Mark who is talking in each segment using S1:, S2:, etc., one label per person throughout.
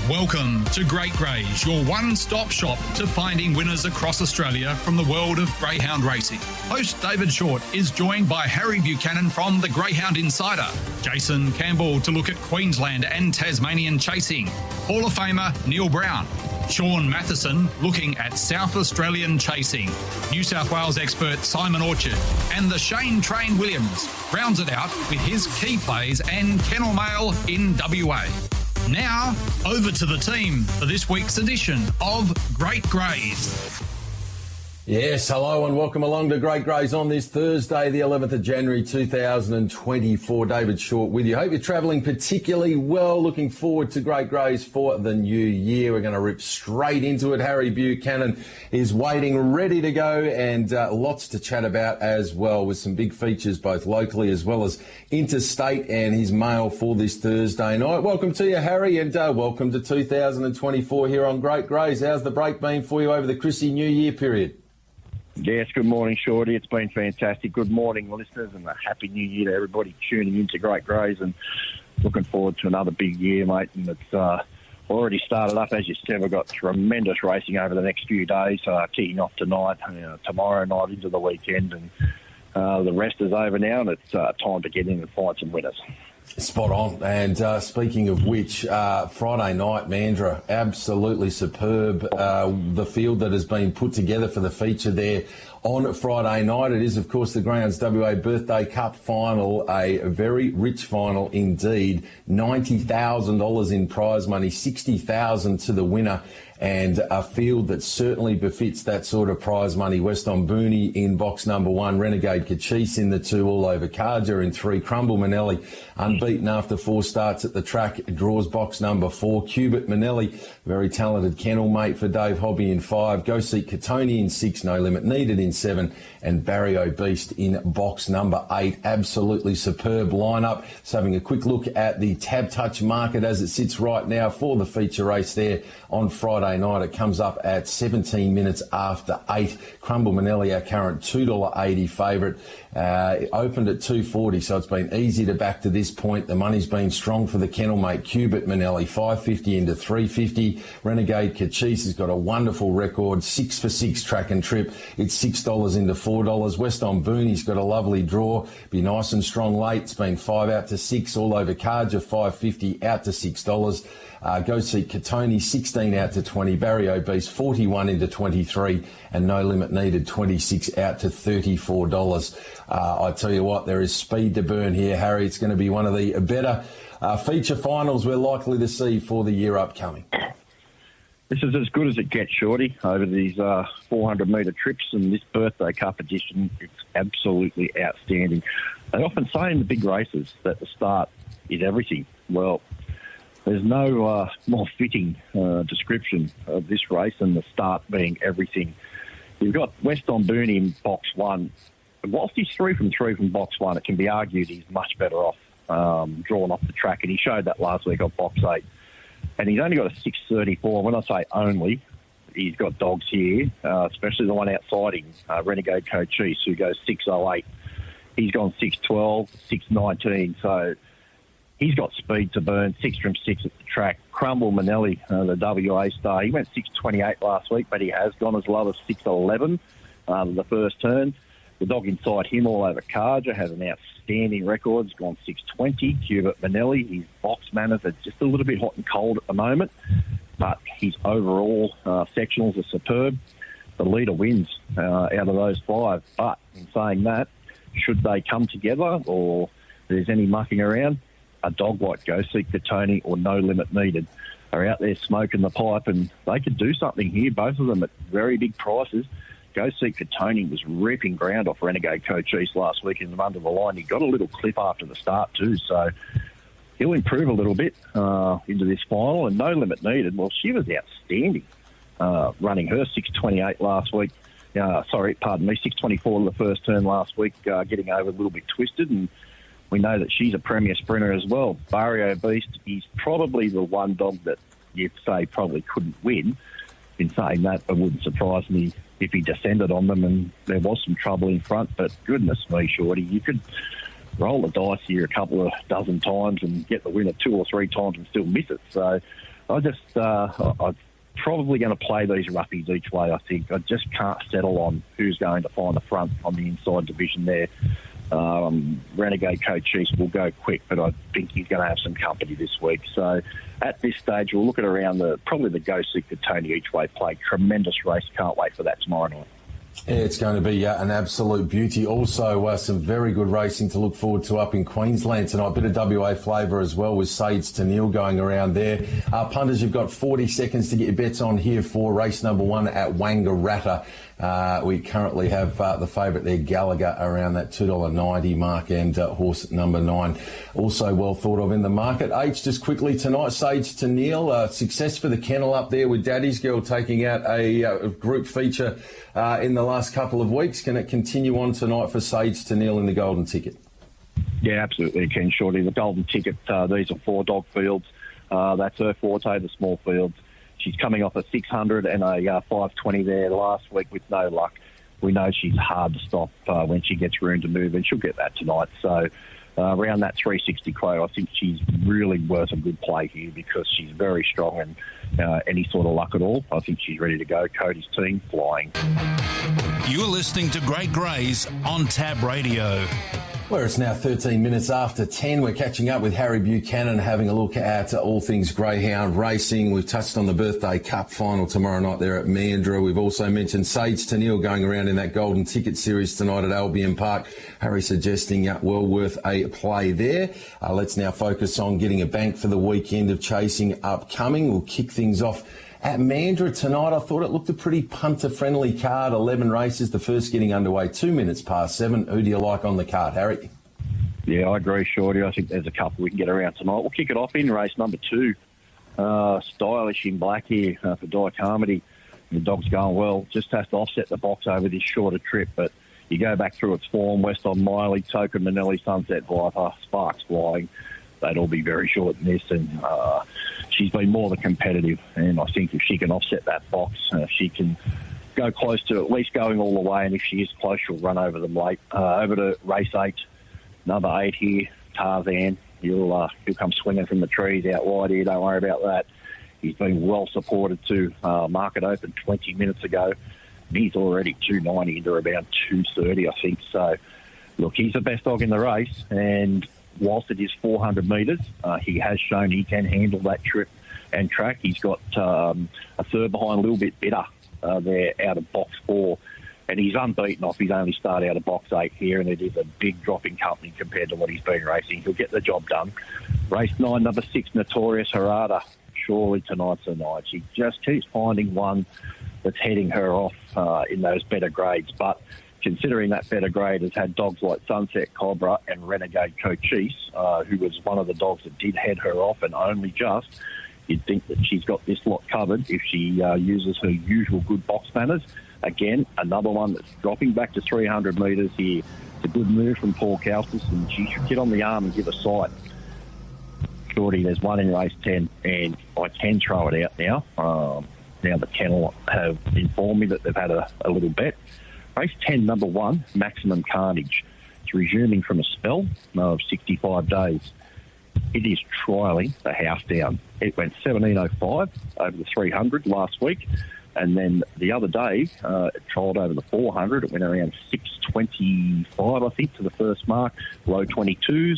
S1: Welcome to Great Greys, your one-stop shop to finding winners across Australia from the world of greyhound racing. Host David Shortte is joined by Harry Buchanan from the Greyhound Insider, Jaycin Campbell to look at Queensland and Tasmanian chasing, Hall of Famer Neil Brown, Sean Matheson looking at South Australian chasing, New South Wales expert Simon Orchard, and the Shane Train Williams rounds it out with his key plays and kennel mail in WA. Now, over to the team for this week's edition of Great Greys.
S2: Yes, hello and welcome along to Great Greys on this Thursday, the 11th of January 2024. David Shortte with you. Hope you're travelling particularly well. Looking forward to Great Greys for the new year. We're going to rip straight into it. Harry Buchanan is waiting, ready to go, and lots to chat about as well, with some big features both locally as well as interstate, and his mail for this Thursday night. Welcome to you, Harry, and welcome to 2024 here on Great Greys. How's the break been for you over the Chrissy New Year period?
S3: Yes, good morning, Shorty. It's been fantastic. Good morning, listeners, and a happy new year to everybody tuning into Great Greys, and looking forward to another big year, mate. And it's already started up, as you said. We've got tremendous racing over the next few days, kicking off tonight, tomorrow night into the weekend, and the rest is over now, and it's time to get in and find some winners.
S2: Spot on. And speaking of which, Friday night, Mandurah, absolutely superb. The field that has been put together for the feature there on Friday night. It is, of course, the Greyhounds WA Birthday Cup final, a very rich final indeed. $90,000 in prize money, $60,000 to the winner, and a field that certainly befits that sort of prize money. Weston Booney in box number 1, Renegade Cachise in the 2, All Over Carja in 3, Crumble Manelli, unbeaten after 4 starts at the track, draws box number 4, Cubit Manelli, very talented kennel mate for Dave Hobby in 5, Go Seek Katoni in 6, No Limit Needed in 7, and Barrio Beast in box number 8. Absolutely superb lineup. So having a quick look at the Tab Touch market as it sits right now for the feature race there on Friday night. It comes up at 17 minutes after 8. Crumble Manelli, our current $2.80 favourite, opened at $2.40, so it's been easy to back to this point. The money's been strong for the kennel mate Cubit Manelli, $5.50 into $3.50. Renegade Cachise has got a wonderful record, 6 for 6 track and trip. It's $6 into $4. Weston Booney's got a lovely draw, be nice and strong late. It's been 5 out to 6. All Over Carja, $5.50 out to $6. Go Seek Katoni, 16 out to 20. Barrio Beast, 41 into 23. And No Limit Needed, 26 out to $34. I tell you what, there is speed to burn here, Harry. It's going to be one of the better feature finals we're likely to see for the year upcoming.
S3: This is as good as it gets, Shorty, over these 400-metre trips, and this Birthday Cup edition, it's absolutely outstanding. They often say in the big races that the start is everything. Well, there's no more fitting description of this race than the start being everything. You've got Weston Booney in box 1. And whilst he's 3 from box 1, it can be argued he's much better off drawn off the track, and he showed that last week on box 8. And he's only got a 6.34. When I say only, he's got dogs here, especially the one outside him, Renegade Cachise, who goes 6.08. He's gone 6.12, 6.19. So he's got speed to burn, 6 from 6 at the track. Crumble Manelli, the WA star, he went 6.28 last week, but he has gone as low as 6.11 the first turn. The dog inside him, All Over Carja, has an outstanding record. He's gone 6.20. Cubit Manelli, his box manners are just a little bit hot and cold at the moment, but his overall sectionals are superb. The leader wins out of those 5. But in saying that, should they come together or there's any mucking around, a dog like Go Seek Katoni or No Limit Needed are out there smoking the pipe, and they could do something here, both of them at very big prices. Go Seek Katoni was ripping ground off Renegade Cachise last week in the under the line. He got a little clip after the start too, so he'll improve a little bit into this final. And No Limit Needed, well, she was outstanding, running her 6.28 last week. 6.24 the first turn last week, getting over a little bit twisted, and we know that she's a premier sprinter as well. Barrio Beast, he's probably the one dog that you'd say probably couldn't win. In saying that, it wouldn't surprise me if he descended on them and there was some trouble in front. But goodness me, Shorty, you could roll the dice here a couple of dozen times and get the winner 2 or 3 times and still miss it. So I'm probably going to play these roughies each way, I think. I just can't settle on who's going to find the front on the inside division there. Renegade Cochise will go quick, but I think he's going to have some company this week. So at this stage, we'll look at around probably the Go Sick, the Tony each way play. Tremendous race. Can't wait for that tomorrow night.
S2: Yeah, it's going to be an absolute beauty. Also, some very good racing to look forward to up in Queensland tonight. Bit of WA flavour as well with Sage to Neil going around there. Punters, you've got 40 seconds to get your bets on here for race number 1 at Wangaratta. We currently have the favourite there, Gallagher, around that $2.90 mark, and horse number 9 also well thought of in the market. H, just quickly tonight, Sage to Neil. Success for the kennel up there with Daddy's Girl taking out a group feature in the last couple of weeks. Can it continue on tonight for Sage to Neil in the Golden Ticket?
S3: Yeah, absolutely, Ken Shorty. The Golden Ticket, these are 4-dog fields. That's her forte, the small fields. She's coming off a 600 and a 520 there last week with no luck. We know she's hard to stop when she gets room to move, and she'll get that tonight. So around that 360 quote, I think she's really worth a good play here because she's very strong and any sort of luck at all, I think she's ready to go. Cody's team flying.
S4: You're listening to Great Greys on Tab Radio.
S2: Well, it's now 13 minutes after 10. We're catching up with Harry Buchanan, having a look at all things greyhound racing. We've touched on the Birthday Cup final tomorrow night there at Mandurah. We've also mentioned Sage to Neil going around in that Golden Ticket series tonight at Albion Park. Harry suggesting well worth a play there. Let's now focus on getting a bank for the weekend of chasing upcoming. We'll kick things off at Mandurah tonight. I thought it looked a pretty punter-friendly card. 11 races, the first getting underway 2 minutes past 7. Who do you like on the card, Harry?
S3: Yeah, I agree, Shorty. I think there's a couple we can get around tonight. We'll kick it off in race number 2. Stylish in black here for Di Carmody. The dog's going well. Just has to offset the box over this shorter trip, but you go back through its form, West on Miley, Token, Manelli, Sunset Viper, Sparks Flying. They'd all be very short in this, and she's been more than competitive, and I think if she can offset that box, she can go close to at least going all the way, and if she is close, she'll run over them late. Over to race 8, number 8 here, Tarzan. He'll come swinging from the trees out wide here, don't worry about that. He's been well supported too. Market opened 20 minutes ago. He's already 290 into about 230, I think. So, look, he's the best dog in the race, and whilst it is 400 metres, he has shown he can handle that trip and track. He's got a third behind, a little bit better there out of box 4. And he's unbeaten off his only start out of box 8 here, and it is a big drop in company compared to what he's been racing. He'll get the job done. Race 9, number 6, Notorious Harada. Surely tonight's the night. She just keeps finding one that's heading her off in those better grades. But considering that better grade has had dogs like Sunset Cobra and Renegade Cochise, who was one of the dogs that did head her off and only just, you'd think that she's got this lot covered if she uses her usual good box manners. Again, another one that's dropping back to 300 metres here. It's a good move from Paul Kaustis, and she should get on the arm and give a sight. Shorty, there's one in race 10, and I can throw it out now. Now the kennel have informed me that they've had a little bet. Race 10, number 1, Maximum Carnage. It's resuming from a spell of 65 days. It is trialling the house down. It went 17.05 over the 300 last week. And then the other day, it trialled over the 400. It went around 6.25, I think, to the first mark. Low 22s.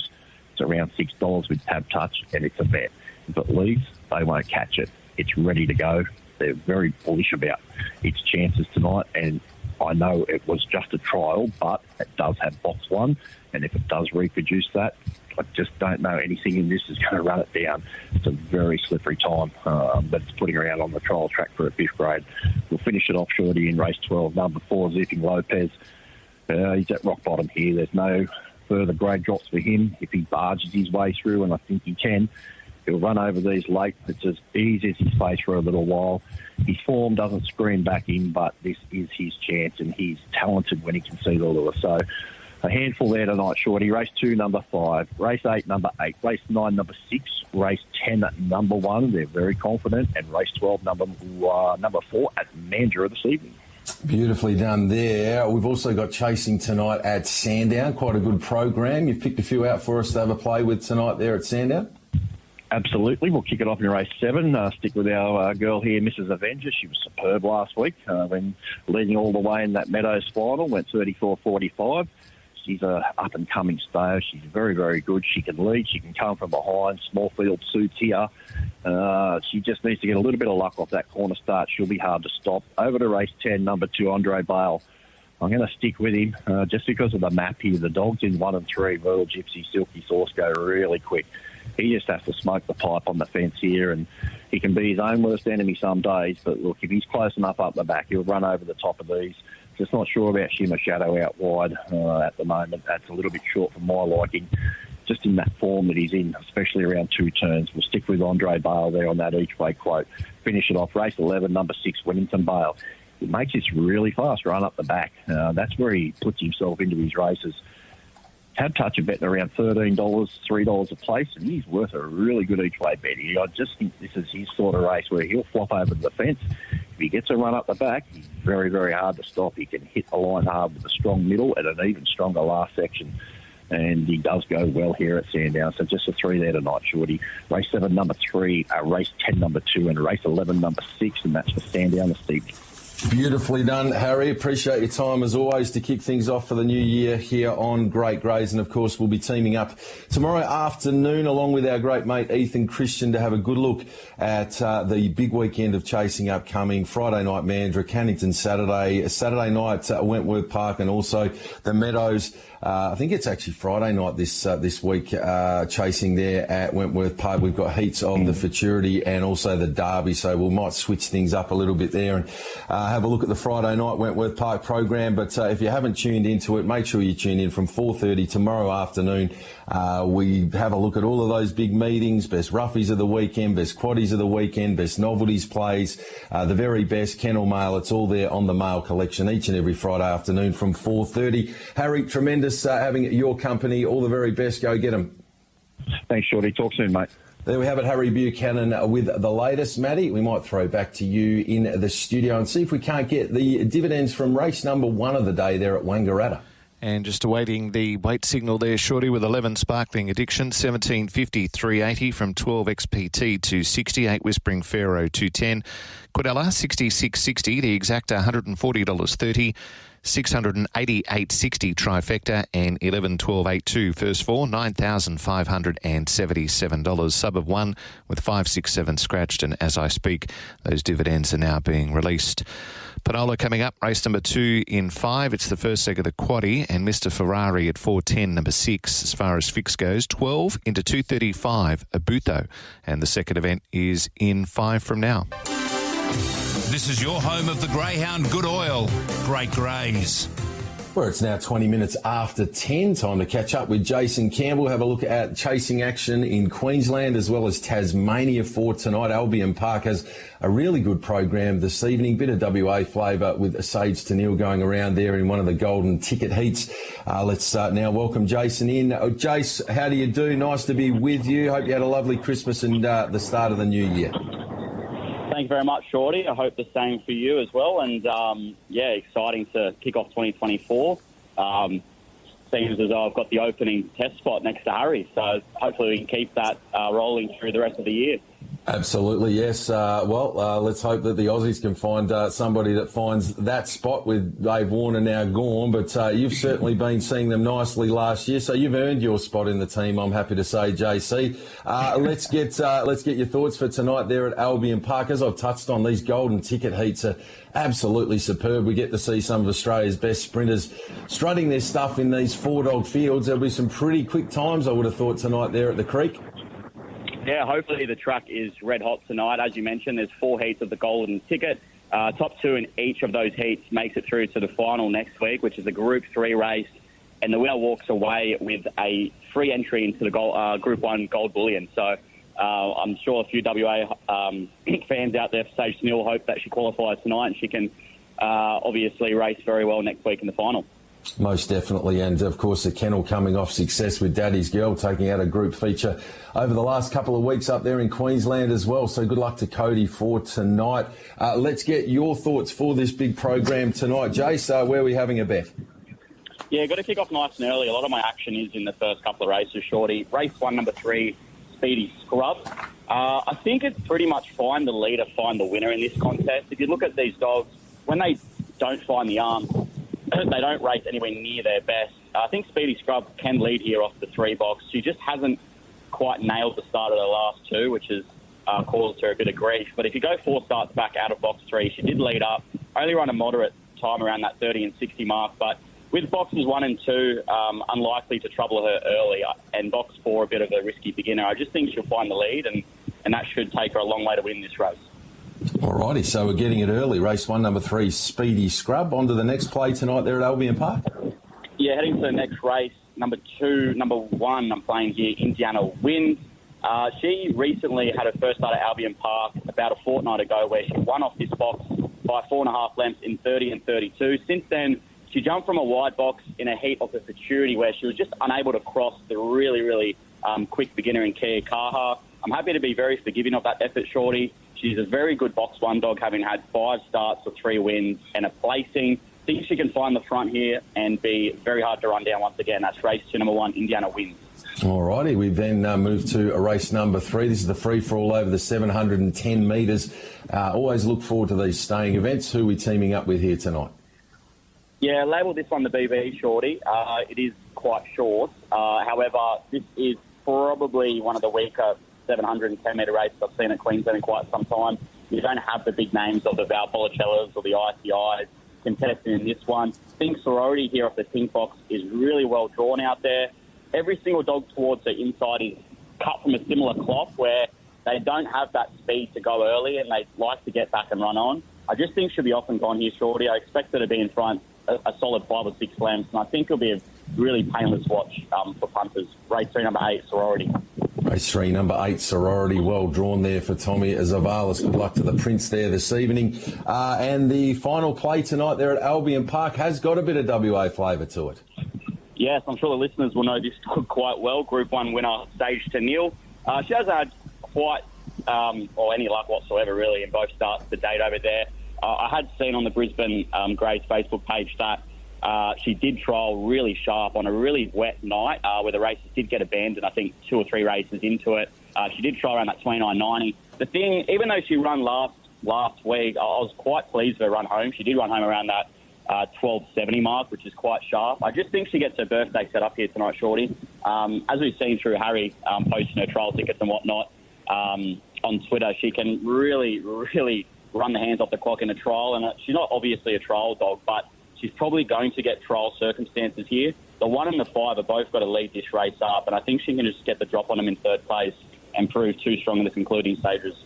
S3: It's around $6 with Tab Touch, and it's a bet. If it leaves, they won't catch it. It's ready to go. They're very bullish about its chances tonight, and I know it was just a trial, but it does have box 1, and if it does reproduce that, I just don't know anything in this is going to run it down. It's a very slippery time, but it's putting her out on the trial track for a 5th grade. We'll finish it off, Shorty, in race 12, number 4, Zipping Lopez. He's at rock bottom here. There's no further grade drops for him. If he barges his way through, and I think he can, he'll run over these late. It's as easy as his face for a little while. His form doesn't scream back in, but this is his chance, and he's talented when he can see the lure. So a handful there tonight, Shorty. Race 2, number 5. Race 8, number 8. Race 9, number 6. Race 10, number 1. They're very confident. And race 12, number 4 at Mandurah this evening.
S2: Beautifully done there. We've also got chasing tonight at Sandown. Quite a good program. You've picked a few out for us to have a play with tonight there at Sandown.
S3: Absolutely. We'll kick it off in race 7. Stick with our girl here, Mrs. Avenger. She was superb last week when leading all the way in that Meadows final, went 34.45. She's a up-and-coming stayer. She's very, very good. She can lead. She can come from behind. Small field suits here. She just needs to get a little bit of luck off that corner start. She'll be hard to stop. Over to race 10, number 2, Andre Bale. I'm going to stick with him just because of the map here. The dogs in 1 and 3, Royal Gypsy, Silky Sauce, go really quick. He just has to smoke the pipe on the fence here, and he can be his own worst enemy some days. But look, if he's close enough up the back, he'll run over the top of these. Just not sure about Shimmer Shadow out wide at the moment. That's a little bit short for my liking. Just in that form that he's in, especially around 2 turns. We'll stick with Andre Bale there on that each way quote. Finish it off. Race 11, number 6, Wellington Bale. He makes this really fast run up the back. That's where he puts himself into his races. Had touch a betting around $13, $3 a place, and he's worth a really good each way bet. I just think this is his sort of race where he'll flop over the fence. If he gets a run up the back, he's very, very hard to stop. He can hit the line hard with a strong middle and an even stronger last section. And he does go well here at Sandown. So just a 3 there tonight, Shorty. Race 7, number 3, race 10, number 2, and race 11, number 6, and that's for Sandown the Steep.
S2: Beautifully done, Harry. Appreciate your time as always to kick things off for the new year here on Great Greys. And of course, we'll be teaming up tomorrow afternoon along with our great mate Ethan Christian to have a good look at the big weekend of chasing upcoming. Friday night Mandurah, Cannington Saturday night Wentworth Park, and also the Meadows. I think it's actually Friday night this week, chasing there at Wentworth Park. We've got heats of the Futurity and also the Derby, so we might switch things up a little bit there and have a look at the Friday night Wentworth Park program. But if you haven't tuned into it, make sure you tune in from 4:30 tomorrow afternoon. We have a look at all of those big meetings, best roughies of the weekend, best quaddies of the weekend, best novelties plays, the very best kennel mail. It's all there on the mail collection each and every Friday afternoon from 4:30. Harry, tremendous having your company. All the very best. Go get them.
S3: Thanks, Shorty. Talk soon, mate.
S2: There we have it, Harry Buchanan with the latest. Maddie, we might throw back to you in the studio and see if we can't get the dividends from race number 1 of the day there at Wangaratta.
S5: And just awaiting the weight signal there, Shorty, with 11 Sparkling Addiction, 1750, 380 from 12 XPT to 68 Whispering Pharaoh 210. Quadella 6660, the exacta $140.30. 688.60 trifecta and 11.12.82 first 4, $9,577. Sub of 1 with 567 scratched, and as I speak, those dividends are now being released. Panola coming up, race number 2 in 5. It's the first leg of the quaddie, and Mr. Ferrari at 4.10, number 6 as far as fix goes. 12 into 2.35, Abutho, and the second event is in 5 from now.
S4: This is your home of the Greyhound Good Oil, Great Greys.
S2: Well, it's now 20 minutes after 10. Time to catch up with Jaycin Campbell. Have a look at chasing action in Queensland as well as Tasmania for tonight. Albion Park has a really good program this evening. Bit of WA flavour with Sage Tenniel going around there in one of the golden ticket heats. Let's now welcome Jaycin in. Jace, how do you do? Nice to be with you. Hope you had a lovely Christmas and the start of the new year.
S6: Thank you very much, Shorty. I hope the same for you as well. And, exciting to kick off 2024. Seems as though I've got the opening test spot next to Harry. So hopefully we can keep that rolling through the rest of the year.
S2: Absolutely, yes. Let's hope that the Aussies can find somebody that finds that spot with Dave Warner now gone. But you've certainly been seeing them nicely last year, so you've earned your spot in the team, I'm happy to say, JC. Let's get your thoughts for tonight there at Albion Park. As I've touched on, these golden ticket heats are absolutely superb. We get to see some of Australia's best sprinters strutting their stuff in these 4-dog fields. There'll be some pretty quick times, I would have thought, tonight there at the Creek.
S6: Yeah, hopefully the track is red hot tonight. As you mentioned, there's 4 heats of the golden ticket. Top 2 in each of those heats makes it through to the final next week, which is a Group 3 race. And the winner walks away with a free entry into the Group 1 Gold Bullion. So I'm sure a few WA fans out there for Sage Tenniel hope that she qualifies tonight and she can obviously race very well next week in the final.
S2: Most definitely, and of course the kennel coming off success with Daddy's Girl, taking out a group feature over the last couple of weeks up there in Queensland as well. So good luck to Cody for tonight. Let's get your thoughts for this big program tonight. Jace, where are we having a bet?
S6: Yeah, got to kick off nice and early. A lot of my action is in the first couple of races, Shorty. Race 1, number 3, Speedy Scrub. I think it's pretty much find the leader, find the winner in this contest. If you look at these dogs, when they don't find the arm, they don't race anywhere near their best. I think Speedy Scrub can lead here off the 3 box. She just hasn't quite nailed the start of the last 2, which has caused her a bit of grief. But if you go 4 starts back out of box 3, she did lead up, only run a moderate time around that 30 and 60 mark. But with boxes 1 and 2, unlikely to trouble her early, and box 4 a bit of a risky beginner, I just think she'll find the lead, and that should take her a long way to win this race.
S2: Alrighty, so we're getting it early. Race 1, number 3, Speedy Scrub. On to the next play tonight there at Albion Park.
S6: Yeah, heading to the next race, number 1, I'm playing here, Indiana Wind. She recently had her first start at Albion Park about a fortnight ago, where she won off this box by 4.5 lengths in 30 and 32. Since then, she jumped from a wide box in a heat of the futurity where she was just unable to cross the really, really quick beginner in Kia Kaha. I'm happy to be very forgiving of that effort, Shorty. She's a very good box 1 dog, having had 5 starts with 3 wins and a placing. Think she can find the front here and be very hard to run down once again. That's race 2, number 1, Indiana Wins.
S2: Alrighty, we then move to a race number 3. This is the free-for-all over the 710 metres. Always look forward to these staying events. Who are we teaming up with here tonight?
S6: Yeah, label this one the BB, Shorty. It is quite short. However, this is probably one of the weaker 710-metre races I've seen at Queensland in quite some time. You don't have the big names of the Valpolicellas or the ICIs contesting in this one. I think Sorority here off the Pink Box is really well drawn out there. Every single dog towards the inside is cut from a similar cloth, where they don't have that speed to go early and they like to get back and run on. I just think she'll be off and gone here, Shorty. I expect her to be in front a solid 5 or 6 lengths, and I think it'll be a really painless watch for punters. Race 3, number 8, Sorority.
S2: Race 3, number 8, Sorority. Well drawn there for Tommy Zavalis. Good luck to the Prince there this evening. And the final play tonight there at Albion Park has got a bit of WA flavour to it.
S6: Yes, I'm sure the listeners will know this dog quite well. Group 1 winner, Stage to Nil. She hasn't had quite or any luck whatsoever, really, in both starts to date over there. I had seen on the Brisbane GREYS Facebook page that she did trial really sharp on a really wet night where the races did get abandoned, I think 2 or 3 races into it. She did try around that 29.90. The thing, even though she run last week, I was quite pleased with her run home. She did run home around that 12.70 mark, which is quite sharp. I just think she gets her birthday set up here tonight, Shorty. As we've seen through Harry posting her trial tickets and whatnot on Twitter, she can really, really run the hands off the clock in a trial. And she's not obviously a trial dog, but she's probably going to get trial circumstances here. The 1 and the 5 have both got to lead this race up, and I think she can just get the drop on them in 3rd place and prove too strong in the concluding stages.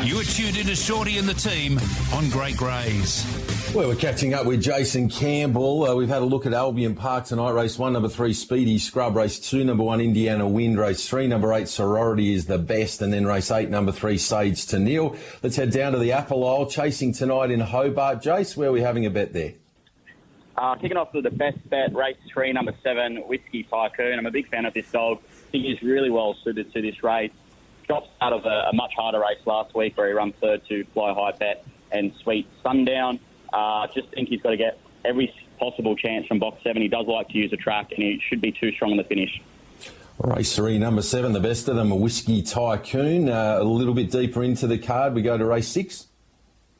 S4: You are tuned into Shorty and the team on Great Greys.
S2: Well, we're catching up with Jaycin Campbell. We've had a look at Albion Park tonight. Race 1, number 3, Speedy Scrub. Race 2, number 1, Indiana Wind. Race 3, number 8, Sorority is the best. And then race 8, number 3, Sage to Nil. Let's head down to the Apple Isle. Chasing tonight in Hobart. Jace, where are we having a bet there?
S6: Kicking off with the best bet, race 3, number 7, Whiskey Tycoon. I'm a big fan of this dog. I think he's really well suited to this race. Drops out of a much harder race last week where he ran 3rd to Fly High Bet and Sweet Sundown. Just think he's got to get every possible chance from box 7. He does like to use a track, and he should be too strong in the finish.
S2: Race 3, number 7, the best of them, a Whiskey Tycoon. A little bit deeper into the card, we go to race 6.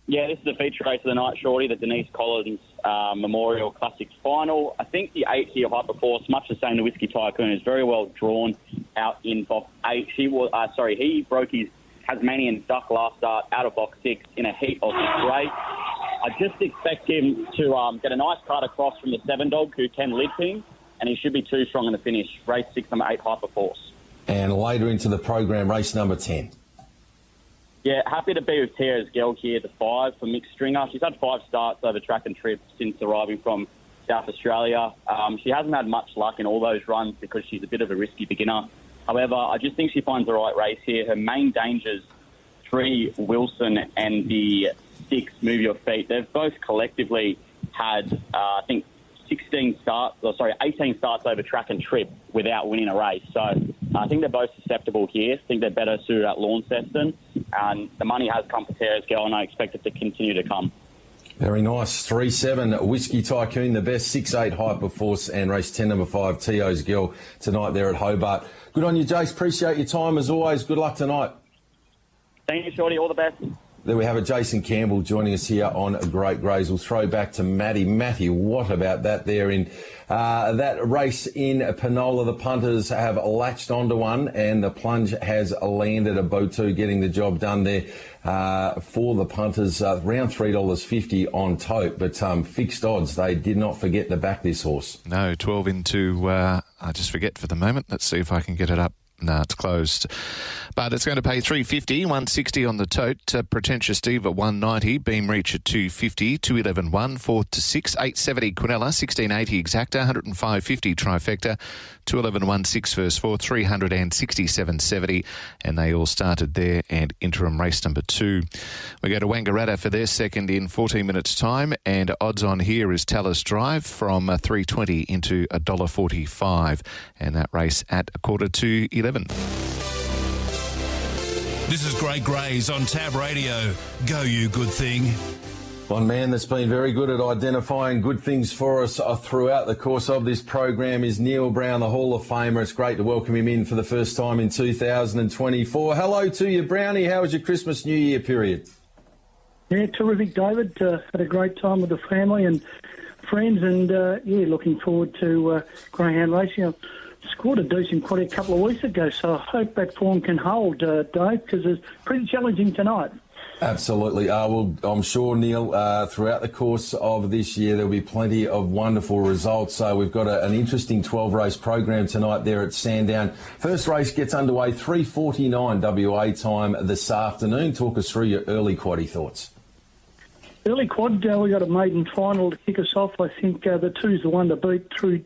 S6: Yeah, this is the feature race of the night, Shorty, the Denise Collins Memorial Classics Final. I think the 8 here, Hyperforce, much the same to Whiskey Tycoon, is very well drawn out in box 8. He broke his Tasmanian Duck last start out of box 6 in a heat of the race. I just expect him to get a nice card across from the 7 dog who can lead him, and he should be too strong in the finish. Race 6, number 8, Hyperforce.
S2: And later into the program, race number 10.
S6: Yeah, happy to be with Tara's Gelg here, the 5 for Mixed Stringer. She's had 5 starts over track and trip since arriving from South Australia. She hasn't had much luck in all those runs because she's a bit of a risky beginner. However, I just think she finds the right race here. Her main dangers, 3 Wilson and the 6 Move Your Feet, they've both collectively had, 18 starts over track and trip without winning a race. So I think they're both susceptible here. I think they're better suited at Launceston. And the money has come for Tara's Girl, and I expect it to continue to come.
S2: Very nice. 3-7 Whiskey Tycoon, the best. 6-8 Hyperforce, and race 10 number 5 Tio's Girl tonight there at Hobart. Good on you, Jace. Appreciate your time as always. Good luck tonight.
S6: Thank you, Shorty. All the best.
S2: There we have it. Jaycin Campbell joining us here on Great Greys. We'll throw back to Matty. Matty, what about that there in that race in Penola? The punters have latched onto one, and the plunge has landed a bow two, getting the job done there for the punters. Around $3.50 on tote, but fixed odds. They did not forget to back this horse.
S5: No, 12 into, I just forget for the moment. Let's see if I can get it up. No, it's closed. But it's going to pay $3.50, $1.60 on the tote. Pretentious Steve at $1.90, Beam Reach at $2.50, 2.11 1, 4 to 6, $8.70 Quinella, $16.80 Exacta, $105.50 Trifecta, 2.11 1, 6 first 4, $367.70, and they all started there. And interim race number 2. We go to Wangaratta for their second in 14 minutes' time, and odds on here is Talus Drive from $3.20 into $1.45, and that race at 11:15.
S4: This is Great Greys on Tab Radio. Go, you good thing.
S2: One man that's been very good at identifying good things for us throughout the course of this program is Neil Brown, the Hall of Famer. It's great to welcome him in for the first time in 2024. Hello to you, Brownie. How was your Christmas, New Year period?
S7: Yeah, terrific, David. Had a great time with the family and friends, and looking forward to greyhound racing. Scored a decent quaddy a couple of weeks ago, so I hope that form can hold, Dave, because it's pretty challenging tonight.
S2: Absolutely. Well, I'm sure, Neil, throughout the course of this year, there'll be plenty of wonderful results. So we've got an interesting 12-race program tonight there at Sandown. First race gets underway 3:49 WA time this afternoon. Talk us through your early quaddie thoughts.
S7: Early quad, we got a maiden final to kick us off. I think the two's the one to beat through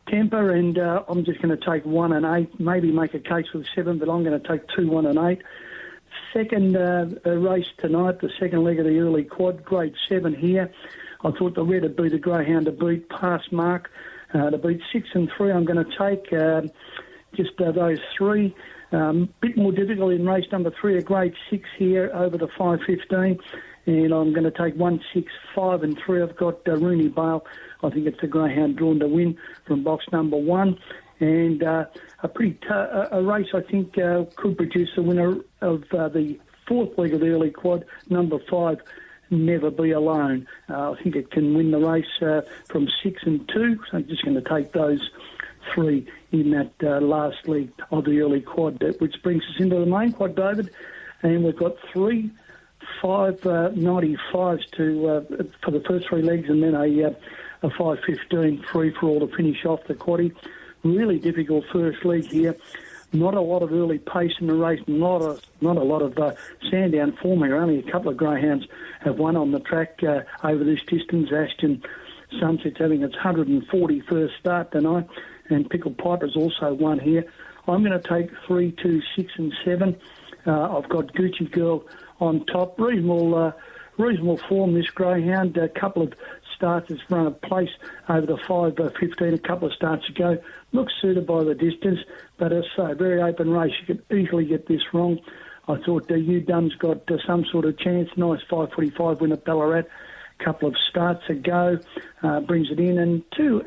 S7: Temper, and I'm just going to take 1 and 8, maybe make a case for the 7, but I'm going to take 2, 1 and 8. Second race tonight, the second leg of the early quad, grade 7 here. I thought the red would be the greyhound to beat, past mark. To beat 6 and 3, I'm going to take just those 3. Bit more difficult in race number 3, a grade 6 here over the 5.15. And I'm going to take 1, 6, 5 and 3. I've got Rooney Bale. I think it's the greyhound drawn to win from box number 1. And a race I think could produce the winner of the fourth leg of the early quad, number 5, Never Be Alone. I think it can win the race from 6 and 2. So I'm just going to take those 3 in that last leg of the early quad, which brings us into the main quad, David. And we've got 3 5.95s to for the first 3 legs, and then a 5.15 free for all to finish off the quaddie. Really difficult first leg here. Not a lot of early pace in the race. Not a lot of Sandown forming. Only a couple of greyhounds have won on the track over this distance. Ashton Sunset's having its 141st start tonight, and Pickle Piper's also won here. I'm going to take 3, 2, 6 and 7. I've got Gucci Girl on top. Reasonable form, this greyhound. A couple of starts has run a place over the 5.15 a couple of starts ago. Looks suited by the distance, but it's a very open race. You could easily get this wrong. I thought Hugh Dunn's got some sort of chance. Nice 5.45 win at Ballarat a couple of starts ago. Brings it in, and 2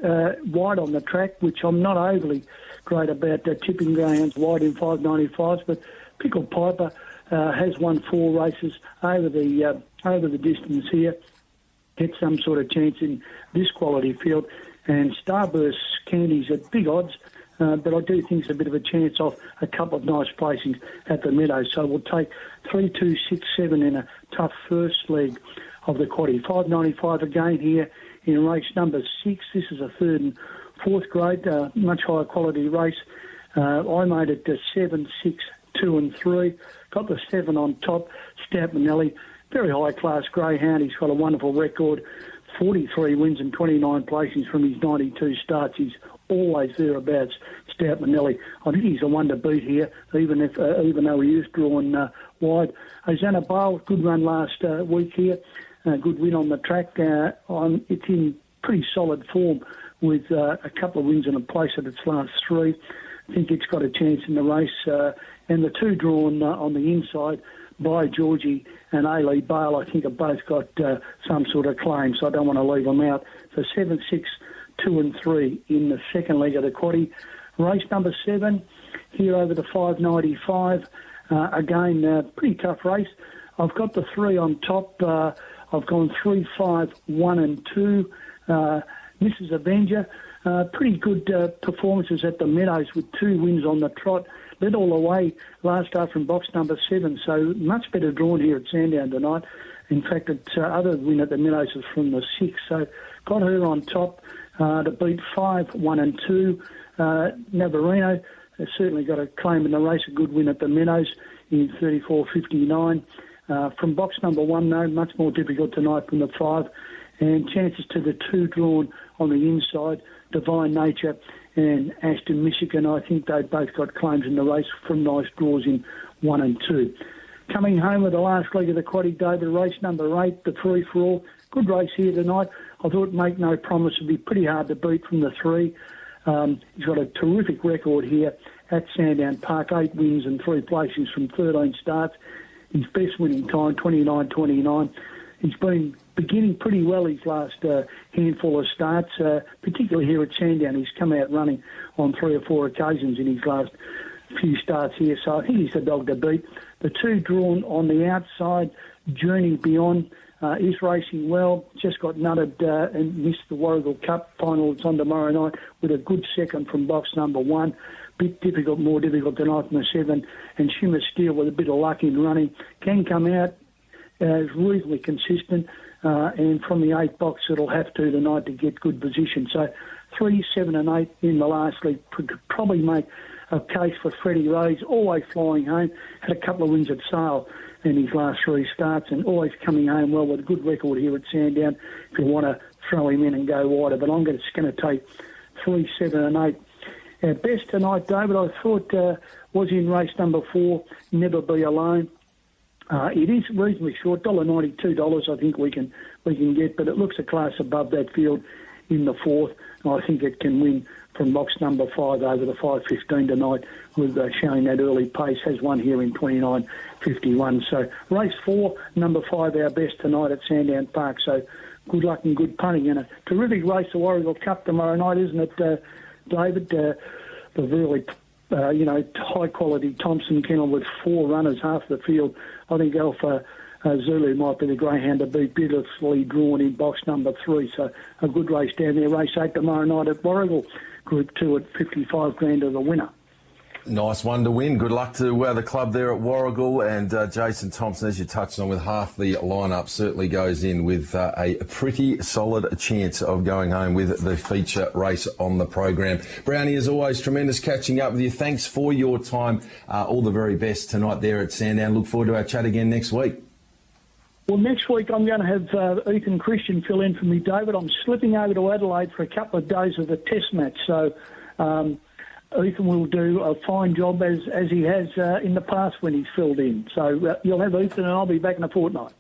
S7: wide on the track, which I'm not overly great about tipping greyhounds wide in 5.95s, but Pickle Piper has won 4 races over the distance here. Get some sort of chance in this quality field. And Starburst Candy's at big odds, but I do think it's a bit of a chance off a couple of nice placings at the Meadows. So we'll take 3, 2, 6, 7 in a tough first leg of the quaddie. 5.95 again here in race number 6. This is a 3rd and 4th grade, much higher quality race. I made it to 7, 6, 2 and 3. Got the 7 on top. Stout Manelli, very high-class greyhound. He's got a wonderful record, 43 wins and 29 placings from his 92 starts. He's always thereabouts, Stout Manelli. I think he's the one to beat here, even though he is drawn wide. Hosanna Bale, good run last week here. Good win on the track. It's in pretty solid form with a couple of wins and a place at its last 3. I think it's got a chance in the race. And the 2 drawn on the inside, By Georgie and A-Lee Bale, I think have both got some sort of claim, so I don't want to leave them out. So 7, 6, 2 and 3 in the second leg of the quaddie. Race number 7, here over the 595. Again, pretty tough race. I've got the 3 on top. I've gone 3, 5, 1 and 2. Mrs. Avenger, pretty good performances at the Meadows with 2 wins on the trot. Led all the way last start from box number 7, so much better drawn here at Sandown tonight. In fact, its other win at the Meadows is from the 6, so got her on top to beat 5, 1 and 2. Navarino has certainly got a claim in the race, a good win at the Meadows in 34.59. From box number 1, though, much more difficult tonight from the 5, and chances to the 2 drawn on the inside, Divine Nature and Ashton, Michigan. I think they've both got claims in the race from nice draws in 1 and 2. Coming home with the last leg of the quaddie, David, race number 8, the Free For All. Good race here tonight. I thought Make No Promise would be pretty hard to beat from the 3. He's got a terrific record here at Sandown Park, 8 wins and 3 placings from 13 starts. His best winning time, 29.29. He's been beginning pretty well his last handful of starts, particularly here at Sandown. He's come out running on 3 or 4 occasions in his last few starts here, so I think he's the dog to beat. The 2 drawn on the outside, Journey Beyond, is racing well, just got nutted and missed the Warragul Cup final. It's on tomorrow night with a good second from box number 1. Bit difficult, more difficult tonight than the 7, and Shimmer Steel with a bit of luck in running can come out is reasonably consistent, and from the 8 box it'll have to tonight to get good position. So 3, 7 and 8 in the last league could probably make a case for Freddie Ray's, always flying home, had a couple of wins at Sale in his last 3 starts and always coming home well with a good record here at Sandown if you want to throw him in and go wider. But I'm just going to take 3, 7 and 8. Our best tonight, David, I thought was in race number 4, Never Be Alone. It is reasonably short, $1.90, $2 I think we can get, but it looks a class above that field in the 4th. I think it can win from box number 5 over the 5.15 tonight with showing that early pace. Has won here in 29.51. So race 4, number 5, our best tonight at Sandown Park. So good luck and good punting. And a terrific race, the Warragul Cup tomorrow night, isn't it, David? The really high-quality Thompson kennel with 4 runners, half the field. I think Alpha Zulu might be the greyhound to beat, beautifully drawn in box number 3. So a good race down there. Race 8 tomorrow night at Warragul, Group 2 at 55 grand to the winner.
S2: Nice one to win. Good luck to the club there at Warragul, and Jaycin Thompson, as you touched on, with half the lineup, certainly goes in with a pretty solid chance of going home with the feature race on the program. Brownie, as always, tremendous catching up with you. Thanks for your time. All the very best tonight there at Sandown. Look forward to our chat again next week.
S7: Well, next week I'm going to have Ethan Christian fill in for me, David. I'm slipping over to Adelaide for a couple of days of the test match, so Ethan will do a fine job as he has in the past when he's filled in. So you'll have Ethan and I'll be back in a fortnight.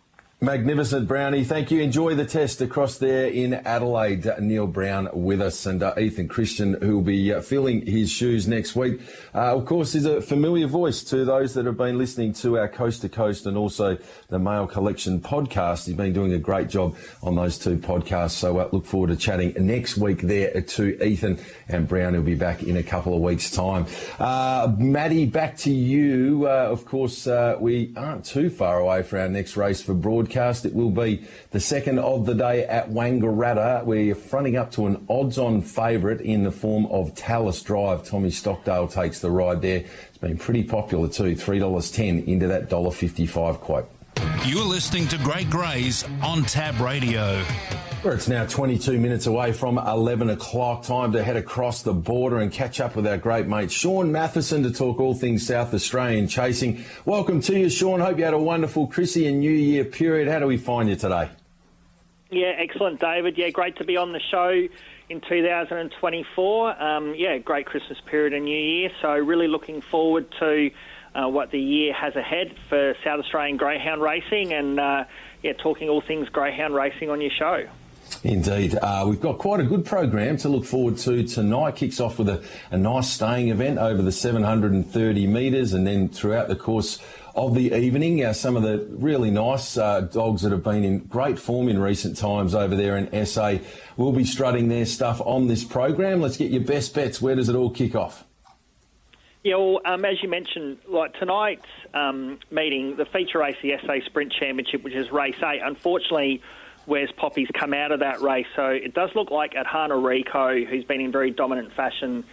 S2: Magnificent, Brownie. Thank you. Enjoy the test across there in Adelaide. Neil Brown with us, and Ethan Christian, who will be filling his shoes next week. Of course, is a familiar voice to those that have been listening to our Coast to Coast and also the Mail Collection podcast. He's been doing a great job on those 2 podcasts. So look forward to chatting next week there to Ethan, and Brown will be back in a couple of weeks' time. Maddie, back to you. Of course, we aren't too far away for our next race for broadcast. It will be the second of the day at Wangaratta. We're fronting up to an odds-on favourite in the form of Talus Drive. Tommy Stockdale takes the ride there. It's been pretty popular too, $3.10 into that $1.55 quote.
S4: You're listening to Great Greys on Tab Radio.
S2: Well, it's now 22 minutes away from 11 o'clock. Time to head across the border and catch up with our great mate Sean Matheson to talk all things South Australian chasing. Welcome to you, Sean. Hope you had a wonderful Chrissy and New Year period. How do we find you today?
S8: Yeah, excellent, David. Yeah, great to be on the show in 2024. Great Christmas period and New Year. So really looking forward to what the year has ahead for South Australian greyhound racing and, talking all things greyhound racing on your show.
S2: Indeed. We've got quite a good program to look forward to tonight. Kicks off with a nice staying event over the 730 metres, and then throughout the course of the evening. Some of the really nice dogs that have been in great form in recent times over there in SA will be strutting their stuff on this program. Let's get your best bets. Where does it all kick off?
S8: Yeah, well, as you mentioned, like tonight's meeting, the feature race, the SA Sprint Championship, which is race 8, unfortunately, Where's Poppy's come out of that race. So it does look like Adhana Rico, who's been in very dominant fashion,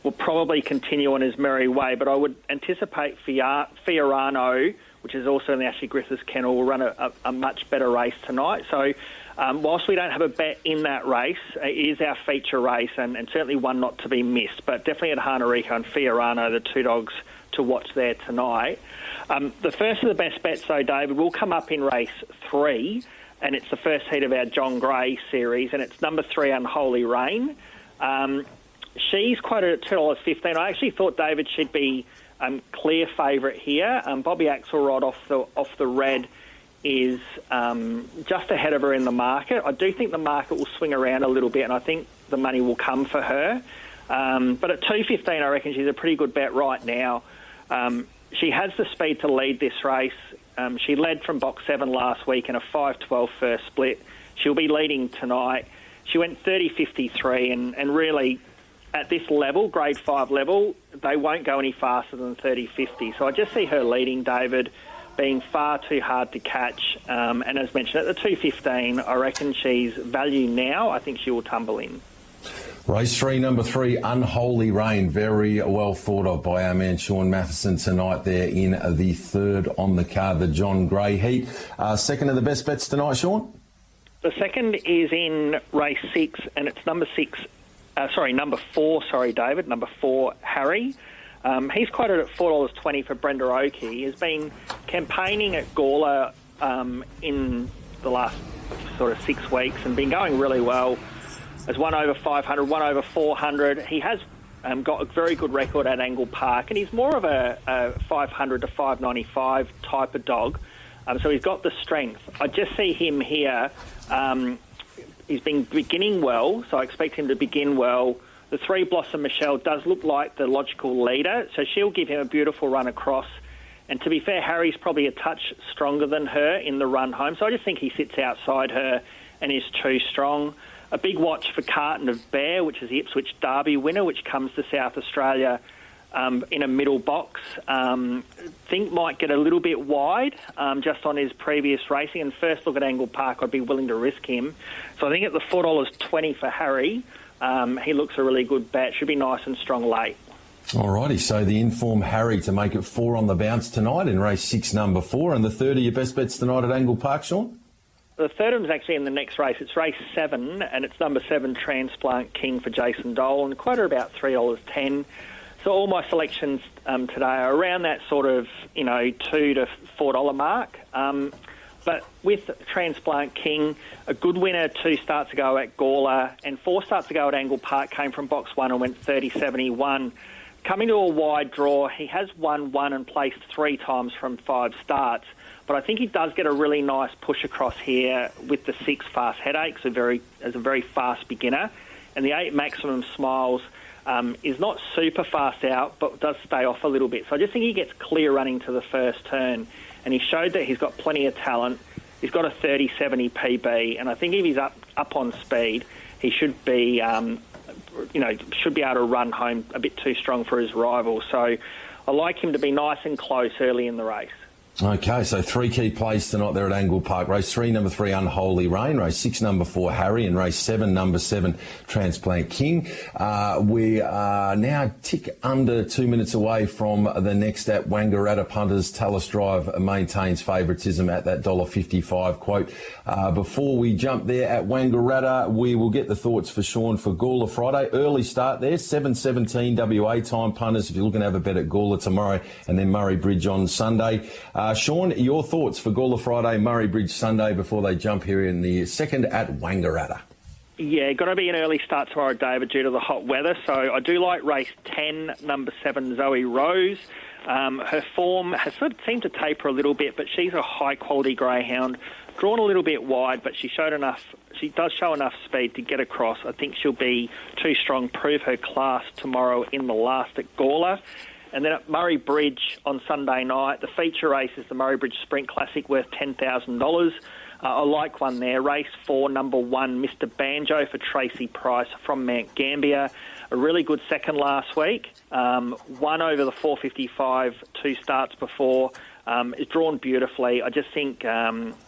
S8: will probably continue on his merry way. But I would anticipate Fiorano, which is also in the Ashley Griffiths kennel, will run a much better race tonight. So whilst we don't have a bet in that race, it is our feature race and certainly one not to be missed. But definitely Adhana Rico and Fiorano, the two dogs to watch there tonight. The first of the best bets, though, David, will come up in race 3, and it's the first heat of our John Gray series, and it's number 3, Unholy Rain. She's quoted at $2.15. I actually thought, David, she'd be clear favourite here. Bobby Axelrod off the red is just ahead of her in the market. I do think the market will swing around a little bit, and I think the money will come for her. But at $2.15, I reckon she's a pretty good bet right now. She has the speed to lead this race. She led from box 7 last week in a 5-12 first split. She'll be leading tonight. She went 30.53, and really, at this level, grade 5 level, they won't go any faster than 30.50. So I just see her leading, David, being far too hard to catch. And as mentioned, at the 2.15, I reckon she's value now. I think she will tumble in.
S2: Race 3, number 3, Unholy Rain. Very well thought of by our man Sean Matheson tonight there in the 3rd on the card, the John Gray heat. Second of the best bets tonight, Sean?
S8: The second is in race 6, and it's number 4, David, number 4, Harry. He's quoted at $4.20 for Brenda Oakey. He has been campaigning at Gawler in the last sort of 6 weeks and been going really well. Has won over 500, won over 400. He has got a very good record at Angle Park, and he's more of a 500 to 595 type of dog. So he's got the strength. I just see him here. He's been beginning well, so I expect him to begin well. The 3 Blossom Michelle does look like the logical leader, so she'll give him a beautiful run across. And to be fair, Harry's probably a touch stronger than her in the run home, so I just think he sits outside her and is too strong. A big watch for Carton of Bear, which is the Ipswich Derby winner, which comes to South Australia in a middle box. Think might get a little bit wide just on his previous racing. And first look at Angle Park, I'd be willing to risk him. So I think at the $4.20 for Harry, he looks a really good bet. Should be nice and strong late.
S2: Alrighty, so the informed Harry to make it 4 on the bounce tonight in race 6, number 4. And the third of your best bets tonight at Angle Park, Sean?
S8: The third one is actually in the next race. It's race 7, and it's number 7, Transplant King for Jason Dolan. Quoted about $3.10. So all my selections today are around that sort of, $2 to $4 mark. But with Transplant King, a good winner 2 starts ago at Gawler and 4 starts ago at Angle Park came from box 1 and went 30.71. Coming to a wide draw, he has won 1 and placed 3 times from 5 starts. But I think he does get a really nice push across here with the 6 Fast Headaches, as a very fast beginner. And the 8 Maximum Smiles is not super fast out, but does stay off a little bit. So I just think he gets clear running to the first turn. And he showed that he's got plenty of talent. He's got a 30.70 PB. And I think if he's up on speed, he should be, should be able to run home a bit too strong for his rival. So I like him to be nice and close early in the race.
S2: Okay, so 3 key plays tonight there at Angle Park. Race 3, number 3, Unholy Rain. Race 6, number 4, Harry. And race 7, number 7, Transplant King. We are now tick under 2 minutes away from the next at Wangaratta Punters. Talus Drive maintains favouritism at that $1.55 quote. Before we jump there at Wangaratta, we will get the thoughts for Sean for Gawler Friday. Early start there, 7:17 WA time, punters, if you're looking to have a bet at Gawler tomorrow, and then Murray Bridge on Sunday. Sean, your thoughts for Gawler Friday, Murray Bridge Sunday before they jump here in the second at Wangaratta?
S8: Yeah, got to be an early start tomorrow, David, due to the hot weather. So I do like race 10, number 7, Zoe Rose. Her form has sort of seemed to taper a little bit, but she's a high-quality greyhound. Drawn a little bit wide, but she does show enough speed to get across. I think she'll be too strong, prove her class tomorrow in the last at Gawler. And then at Murray Bridge on Sunday night, the feature race is the Murray Bridge Sprint Classic worth $10,000. I like one there. Race 4, number 1, Mr. Banjo for Tracy Price from Mount Gambier. A really good second last week. Won over the 455 2 starts before. Is drawn beautifully. I just think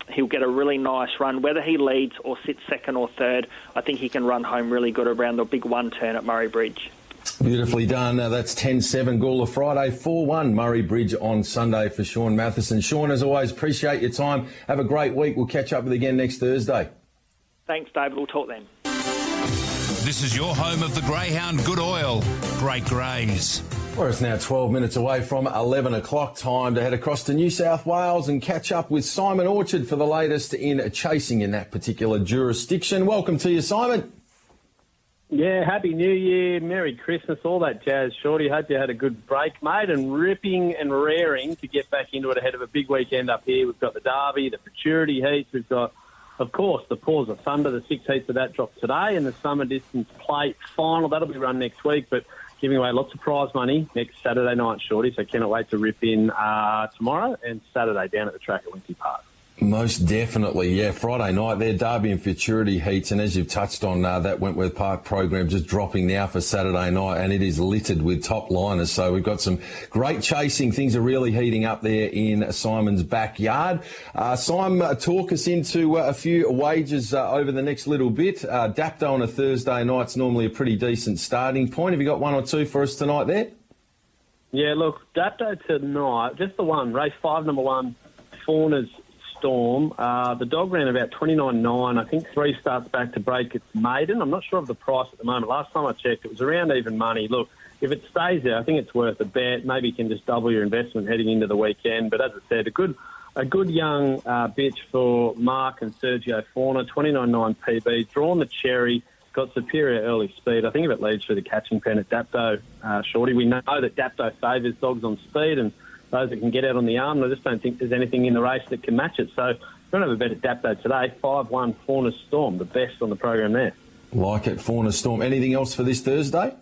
S8: he'll get a really nice run. Whether he leads or sits second or third, I think he can run home really good around the big one turn at Murray Bridge.
S2: Beautifully done. That's 10-7 Gawler Friday, 4-1 Murray Bridge on Sunday for Sean Matheson. Sean, as always, appreciate your time. Have a great week. We'll catch up with you again next Thursday.
S8: Thanks, David. We'll talk then.
S4: This is your home of the Greyhound Good Oil, Great GREYS.
S2: Well, it's now 12 minutes away from 11 o'clock. Time to head across to New South Wales and catch up with Simon Orchard for the latest in chasing in that particular jurisdiction. Welcome to you, Simon.
S9: Yeah, Happy New Year, Merry Christmas, all that jazz, Shorty. Hope you had a good break, mate, and ripping and raring to get back into it ahead of a big weekend up here. We've got the Derby, the Futurity Heats. We've got, of course, the Paws of Thunder. The 6 heats of that drop today, and the Summer Distance Plate Final. That'll be run next week, but giving away lots of prize money next Saturday night, Shorty, so cannot wait to rip in tomorrow and Saturday down at the track at Winty Park.
S2: Most definitely, yeah. Friday night there, Derby and Futurity Heats, and as you've touched on, that Wentworth Park program just dropping now for Saturday night, and it is littered with top liners. So we've got some great chasing. Things are really heating up there in Simon's backyard. Simon, talk us into a few wagers over the next little bit. Dapto on a Thursday night's normally a pretty decent starting point. Have you got one or two for us tonight there?
S9: Yeah, look, Dapto tonight, just the one, race 5, number 1, Fauna's Storm. The dog ran about 29.9. I think 3 starts back to break its maiden. I'm not sure of the price at the moment. Last time I checked, it was around even money. Look, if it stays there, I think it's worth a bet. Maybe you can just double your investment heading into the weekend. But as I said, a good young bitch for Mark and Sergio Fauna, 29.9 PB, drawn the cherry, got superior early speed. I think if it leads through the catching pen at Dapto, Shorty, we know that Dapto favours dogs on speed and those that can get out on the arm. And I just don't think there's anything in the race that can match it. So we're going to have a bet at Dapto today, 5-1 Fauna's Storm, the best on the program there.
S2: Like it, Fauna's Storm. Anything else for this Thursday?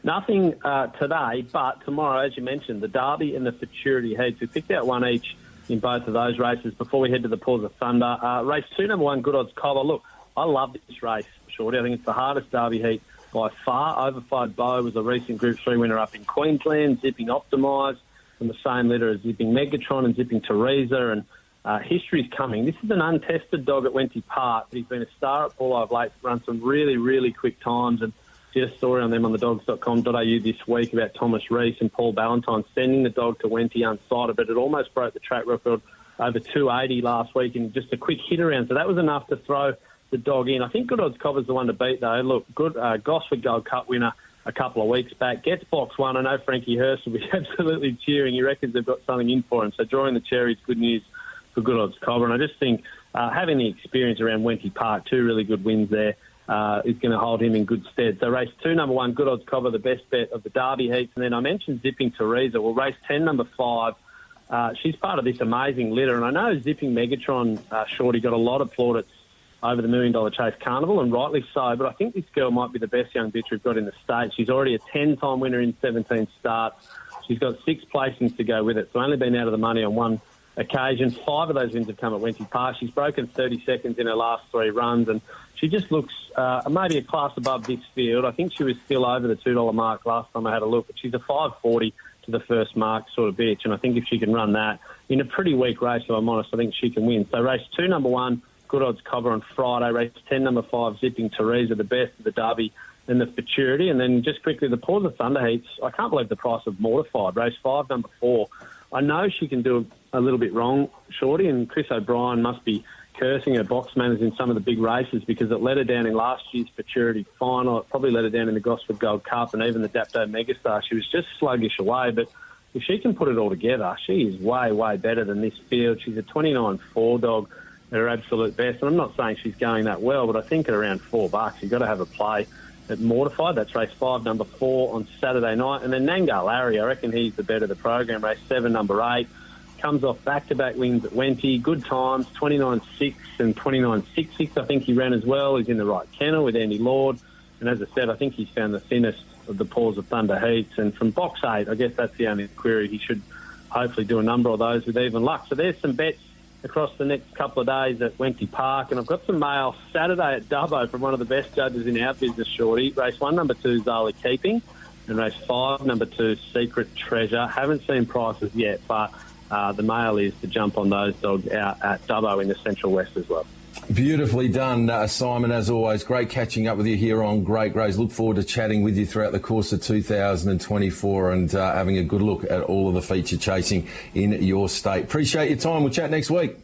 S9: Nothing today, but tomorrow, as you mentioned, the Derby and the Futurity Heats. We picked out one each in both of those races before we head to the Paws of Thunder. Race 2, number 1, Good Odds Cover. Look, I love this race, Shorty. I think it's the hardest Derby heat by far. Overfied Bow was a recent Group 3 winner up in Queensland, Zipping Optimise from the same litter as Zipping Megatron and Zipping Teresa, and history's coming. This is an untested dog at Wenty Park, but he's been a star at Paulo of late, run some really, really quick times, and did a story on them on the dogs.com.au this week about Thomas Rees and Paul Ballantyne sending the dog to Wenty unsighted, but it almost broke the track record over 280 last week in just a quick hit around, so that was enough to throw the dog in. I think Good Odds Cover's the one to beat, though. Look, good Gosford Gold Cup winner a couple of weeks back. Gets box 1. I know Frankie Hurst will be absolutely cheering. He reckons they've got something in for him. So drawing the cherry is good news for Good Odds Cover. And I just think having the experience around Wenty Park, 2 really good wins there, is going to hold him in good stead. So race 2, number 1, Good Odds Cover, the best bet of the Derby heats. And then I mentioned Zipping Teresa. Well, race 10, number 5, she's part of this amazing litter. And I know Zipping Megatron, Shorty, got a lot of plaudits over the $1 Million Chase Carnival, and rightly so, but I think this girl might be the best young bitch we've got in the state. She's already a 10-time winner in 17 starts. She's got 6 placings to go with it, so only been out of the money on 1 occasion. 5 of those wins have come at Wenty Park. She's broken 30 seconds in her last 3 runs, and she just looks maybe a class above this field. I think she was still over the $2 mark last time I had a look, but she's a 5.40 to the first mark sort of bitch, and I think if she can run that in a pretty weak race, if I'm honest, I think she can win. So race 2, number 1, Good Odds Cover on Friday. Race 10, number 5, Zipping Teresa, the best of the Derby and the Futurity. And then just quickly, the Paws of Thunder heats. I can't believe the price of Mortified. Race 5, number 4. I know she can do a little bit wrong, Shorty, and Chris O'Brien must be cursing her box manners in some of the big races because it let her down in last year's Futurity final. It probably let her down in the Gosford Gold Cup and even the Dapto Megastar. She was just sluggish away, but if she can put it all together, she is way, way better than this field. She's a 29.4 dog at her absolute best. And I'm not saying she's going that well, but I think at around $4, you've got to have a play at Mortified. That's race 5, number 4 on Saturday night. And then Nangar Larry, I reckon he's the bet of the program. Race 7, number 8. Comes off back-to-back wins at Wenty. Good times, 29.6 and 29.66. I think he ran as well. He's in the right kennel with Andy Lord. And as I said, I think he's found the thinnest of the Paws of Thunder heats. And from box 8, I guess that's the only query. He should hopefully do a number of those with even luck. So there's some bets across the next couple of days at Wenty Park. And I've got some mail Saturday at Dubbo from one of the best judges in our business, Shorty. Race 1, number 2, Zala Keeping. And race 5, number 2, Secret Treasure. Haven't seen prices yet, but the mail is to jump on those dogs out at Dubbo in the Central West as well.
S2: Beautifully done, Simon, as always. Great catching up with you here on Great Greys. Look forward to chatting with you throughout the course of 2024 and having a good look at all of the feature chasing in your state. Appreciate your time. We'll chat next week.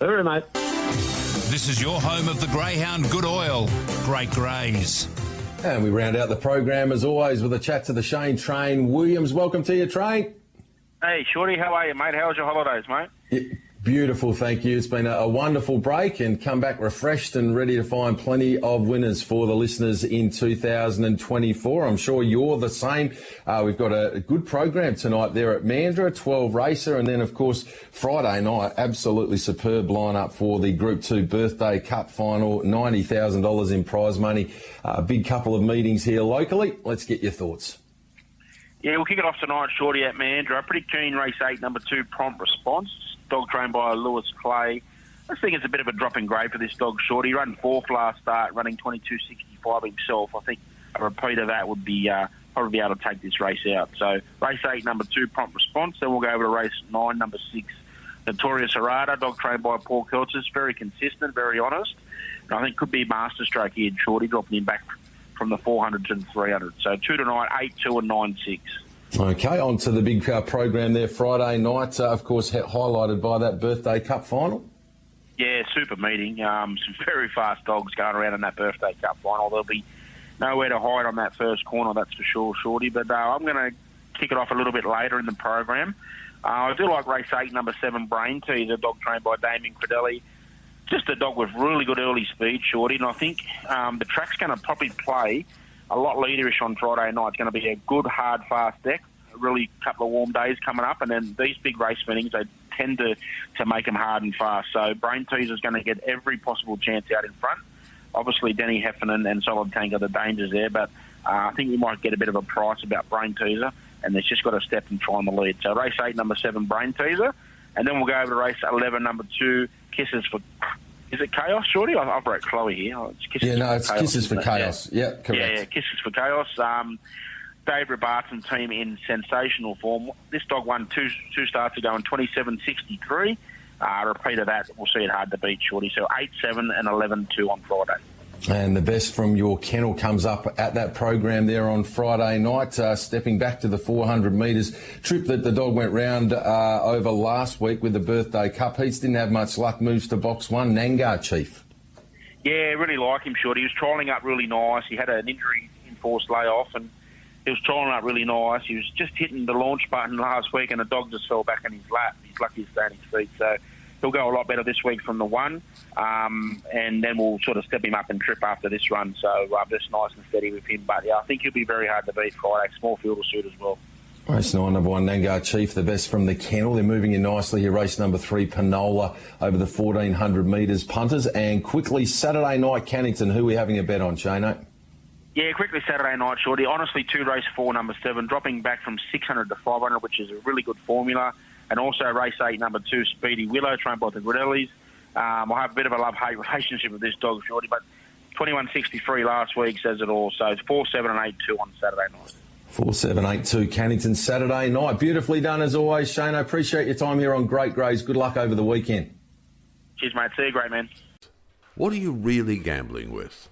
S9: All right, mate.
S4: This is your home of the Greyhound Good Oil, Great Greys.
S2: And we round out the program, as always, with a chat to the Shane Train Williams. Welcome to you, Train.
S10: Hey, Shorty, how are you, mate? How was your holidays, mate?
S2: Yeah, beautiful, thank you. It's been a wonderful break and come back refreshed and ready to find plenty of winners for the listeners in 2024. I'm sure you're the same. We've got a good program tonight there at Mandurah, 12 racer, and then, of course, Friday night, absolutely superb lineup for the Group 2 Birthday Cup final, $90,000 in prize money. A big couple of meetings here locally. Let's get your thoughts.
S10: Yeah, we'll kick it off tonight, Shorty, at Mandurah. Pretty keen, race 8, number 2, Prompt Response. Dog trained by Lewis Clay. I think it's a bit of a drop in grade for this dog, Shorty. He ran 4th last start, running 22.65 himself. I think a repeat of that would be probably be able to take this race out. So race 8, number 2, Prompt Response. Then we'll go over to race 9, number 6, Notorious Arada. Dog trained by Paul Keltis. Very consistent, very honest. And I think could be master stroke here, Shorty, dropping him back from the 400 to the 300. So 2 tonight, 8, 2 and 9, 6.
S2: Okay, on to the big program there Friday night, of course, highlighted by that Birthday Cup final.
S10: Yeah, super meeting. Some very fast dogs going around in that Birthday Cup final. There'll be nowhere to hide on that first corner, that's for sure, Shorty. But I'm going to kick it off a little bit later in the program. I do like race 8, number 7, Brain Teaser, a dog trained by Damien Credelli. Just a dog with really good early speed, Shorty, and I think the track's going to probably play a lot leaderish on Friday night. It's going to be a good, hard, fast deck. A really couple of warm days coming up, and then these big race meetings, they tend to make them hard and fast. So Brain Teaser's going to get every possible chance out in front. Obviously, Denny Heffernan and Solid Tank are the dangers there, but I think we might get a bit of a price about Brain Teaser, and it's just got to step and find the lead. So race 8, number 7, Brain Teaser, and then we'll go over to race 11, number 2, Kisses for... Is it Chaos, Shorty? I've wrote Chloe here. It's
S2: Kisses for Chaos. Yeah, correct.
S10: Yeah, Kisses for Chaos. Dave Robertson team in sensational form. This dog won two starts ago in 27.63. Repeat of that, we'll see it hard to beat, Shorty. So 8, 7 and 11-2 on Friday.
S2: And the best from your kennel comes up at that program there on Friday night, stepping back to the 400 metres trip that the dog went round over last week with the Birthday Cup heats. Didn't have much luck, moves to box 1, Nangar Chief.
S10: Yeah, really like him, Shorty. He was trialling up really nice. He had an injury-enforced layoff, and he was trialling up really nice. He was just hitting the launch button last week, and the dog just fell back in his lap. He's lucky to stay on his feet, so he'll go a lot better this week from the 1, and then we'll sort of step him up and trip after this run. So just nice and steady with him. But, yeah, I think he'll be very hard to beat Friday. Small field will suit as well.
S2: Race 9, number 1, Nangar Chief, the best from the kennel. They're moving in nicely here. Race number 3, Panola, over the 1,400 metres punters. And quickly, Saturday night, Cannington, who are we having a bet on, Shane?
S10: Yeah, quickly Saturday night, Shorty. Honestly, 2, race 4, number 7, dropping back from 600 to 500, which is a really good formula. And also race 8, number 2, Speedy Willow, trained by the Gredellis. I have a bit of a love-hate relationship with this dog, Shorty, but 21.63 last week says it all. So it's 4, 7 and 8, 2 on Saturday night.
S2: 4, 7, 8, 2, Cannington, Saturday night. Beautifully done as always, Shane. I appreciate your time here on Great Greys. Good luck over the weekend.
S10: Cheers, mate. See you, great man.
S11: What are you really gambling with?